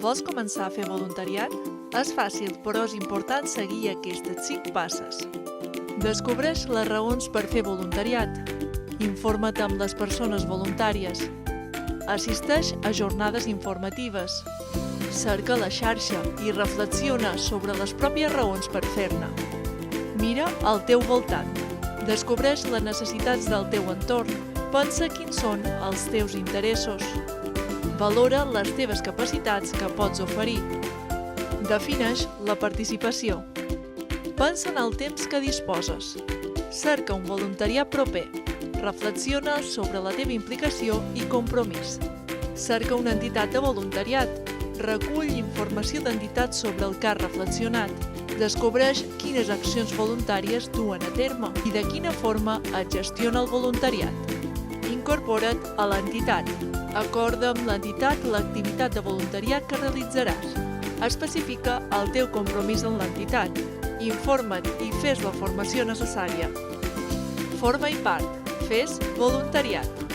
Vols començar a fer voluntariat? És fàcil, però és important seguir aquestes 5 passes. Descobreix les raons per fer voluntariat. Informa't amb les persones voluntàries. Assisteix a jornades informatives. Cerca la xarxa i reflexiona sobre les pròpies raons per fer-ne. Mira al teu voltant. Descobreix les necessitats del teu entorn. Pensa quins són els teus interessos. Valora les teves capacitats que pots oferir. Defineix la participació. Pensa en el temps que disposes. Cerca un voluntariat proper. Reflexiona sobre la teva implicació i compromís. Cerca una entitat de voluntariat. Recull informació d'entitats sobre el que has reflexionat. Descobreix quines accions voluntàries duen a terme i de quina forma es gestiona el voluntariat. Incorpora't a l'entitat. Acorda amb l'entitat l'activitat de voluntariat que realitzaràs. Especifica el teu compromís amb l'entitat. Informa't i fes la formació necessària. Forma-hi part. Fes voluntariat.